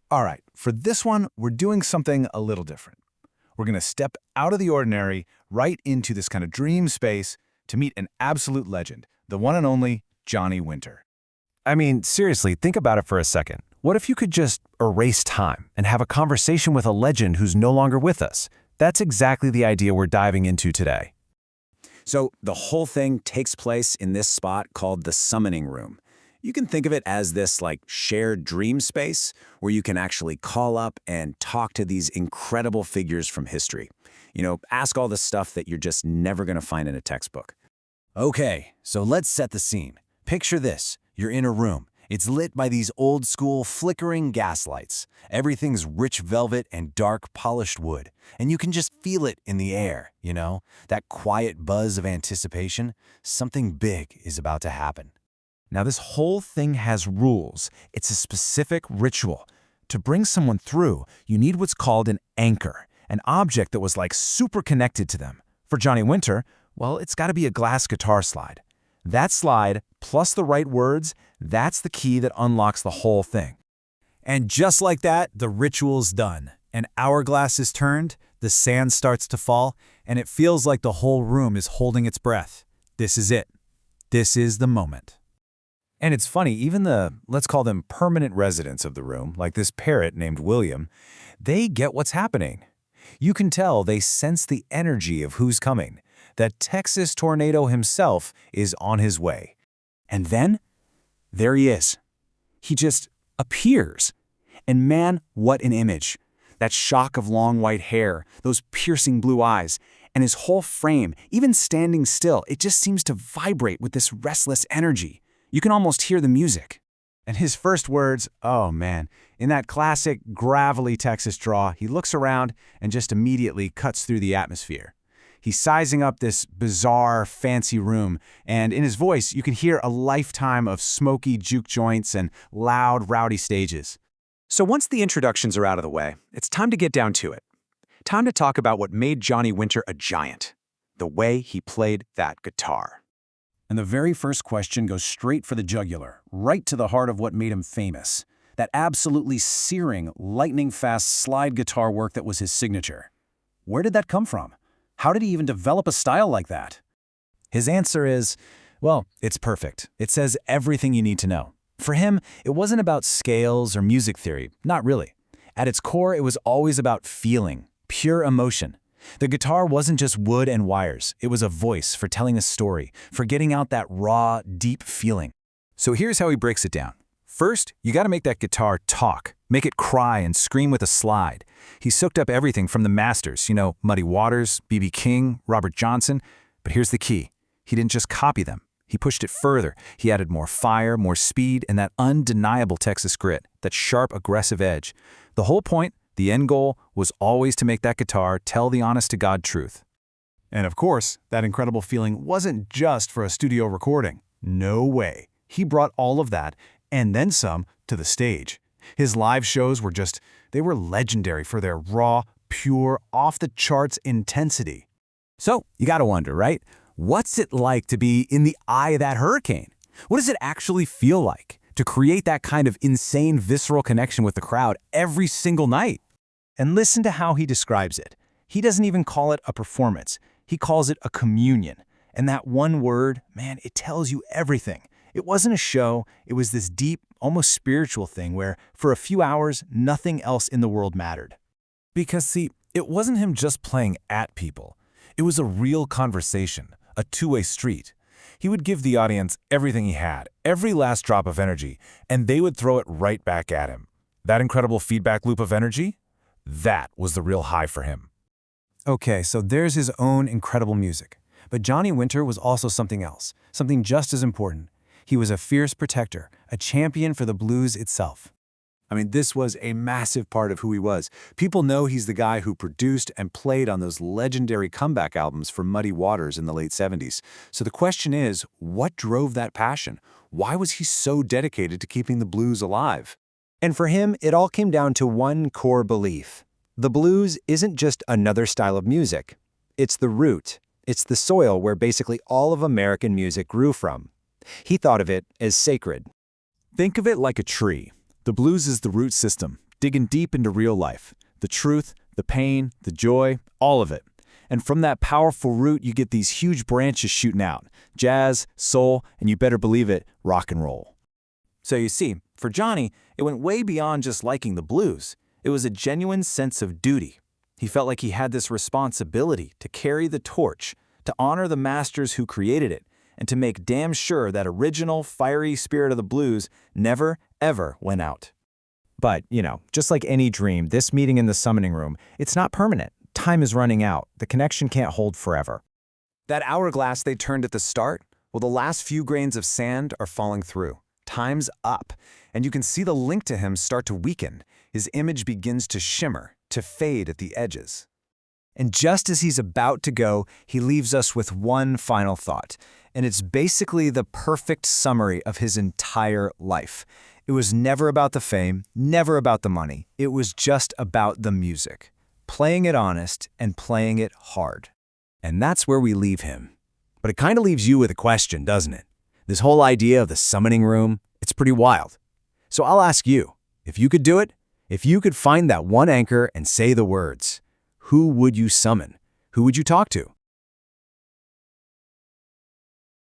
All right, for this one, we're doing something a little different. We're going to step out of the ordinary, right into this kind of dream space to meet an absolute legend, the one and only Johnny Winter. I mean, seriously, think about it for a second. What if you could just erase time and have a conversation with a legend who's no longer with us? That's exactly the idea we're diving into today. So the whole thing takes place in this spot called the summoning room. You can think of it as this shared dream space where you can actually call up and talk to these incredible figures from history. Ask all the stuff that you're just never going to find in a textbook. Okay, so let's set the scene. Picture this. You're in a room. It's lit by these old-school flickering gas lights. Everything's rich velvet and dark polished wood. And you can just feel it in the air, that quiet buzz of anticipation. Something big is about to happen. Now, this whole thing has rules. It's a specific ritual. To bring someone through, you need what's called an anchor, an object that was super connected to them. For Johnny Winter, well, it's got to be a glass guitar slide. That slide, plus the right words, that's the key that unlocks the whole thing. And just like that, the ritual's done. An hourglass is turned, the sand starts to fall, and it feels like the whole room is holding its breath. This is it. This is the moment. And it's funny, even the, let's call them permanent residents of the room, like this parrot named William, they get what's happening. You can tell they sense the energy of who's coming. That Texas tornado himself is on his way. And then, there he is. He just appears. And man, what an image. That shock of long white hair, those piercing blue eyes, and his whole frame, even standing still, it just seems to vibrate with this restless energy. You can almost hear the music. And his first words, oh man, in that classic gravelly Texas draw, he looks around and just immediately cuts through the atmosphere. He's sizing up this bizarre, fancy room, and in his voice, you can hear a lifetime of smoky juke joints and loud, rowdy stages. So once the introductions are out of the way, it's time to get down to it. Time to talk about what made Johnny Winter a giant. The way he played that guitar. And the very first question goes straight for the jugular, right to the heart of what made him famous. That absolutely searing, lightning-fast slide guitar work that was his signature. Where did that come from? How did he even develop a style like that? His answer is, well, it's perfect. It says everything you need to know. For him, it wasn't about scales or music theory, not really. At its core, it was always about feeling, pure emotion. The guitar wasn't just wood and wires. It was a voice for telling a story, for getting out that raw, deep feeling. So here's how he breaks it down. First, you got to make that guitar talk, make it cry and scream with a slide. He soaked up everything from the masters, Muddy Waters, B.B. King, Robert Johnson. But here's the key. He didn't just copy them. He pushed it further. He added more fire, more speed, and that undeniable Texas grit, that sharp, aggressive edge. The whole point, the end goal, was always to make that guitar tell the honest-to-God truth. And of course, that incredible feeling wasn't just for a studio recording. No way. He brought all of that, and then some, to the stage. His live shows were they were legendary for their raw, pure, off-the-charts intensity. So, you gotta wonder, right? What's it like to be in the eye of that hurricane? What does it actually feel like to create that kind of insane, visceral connection with the crowd every single night? And listen to how he describes it. He doesn't even call it a performance. He calls it a communion. And that one word, man, it tells you everything. It wasn't a show. It was this deep, almost spiritual thing where, for a few hours, nothing else in the world mattered. Because, see, it wasn't him just playing at people. It was a real conversation, a two-way street. He would give the audience everything he had, every last drop of energy, and they would throw it right back at him. That incredible feedback loop of energy, that was the real high for him. Okay, so there's his own incredible music. But Johnny Winter was also something else, something just as important. He was a fierce protector, a champion for the blues itself. I mean, this was a massive part of who he was. People know he's the guy who produced and played on those legendary comeback albums for Muddy Waters in the late 70s. So the question is, what drove that passion? Why was he so dedicated to keeping the blues alive? And for him, it all came down to one core belief. The blues isn't just another style of music. It's the root. It's the soil where basically all of American music grew from. He thought of it as sacred. Think of it like a tree. The blues is the root system. digging deep into real life, the truth, the pain, the joy, all of it. And from that powerful root, you get these huge branches shooting out, jazz, soul, and you better believe it, rock and roll. So you see, for Johnny, it went way beyond just liking the blues. It was a genuine sense of duty. He felt like he had this responsibility to carry the torch, to honor the masters who created it, and to make damn sure that original, fiery spirit of the blues never, ever went out. But, just like any dream, this meeting in the summoning room, it's not permanent. Time is running out. The connection can't hold forever. That hourglass they turned at the start, well, the last few grains of sand are falling through. Time's up, and you can see the link to him start to weaken. His image begins to shimmer, to fade at the edges. And just as he's about to go, he leaves us with one final thought, and it's basically the perfect summary of his entire life. It was never about the fame, never about the money. It was just about the music, playing it honest and playing it hard. And that's where we leave him. But it kind of leaves you with a question, doesn't it? This whole idea of the summoning room, it's pretty wild. So I'll ask you, if you could do it, if you could find that one anchor and say the words, who would you summon? Who would you talk to?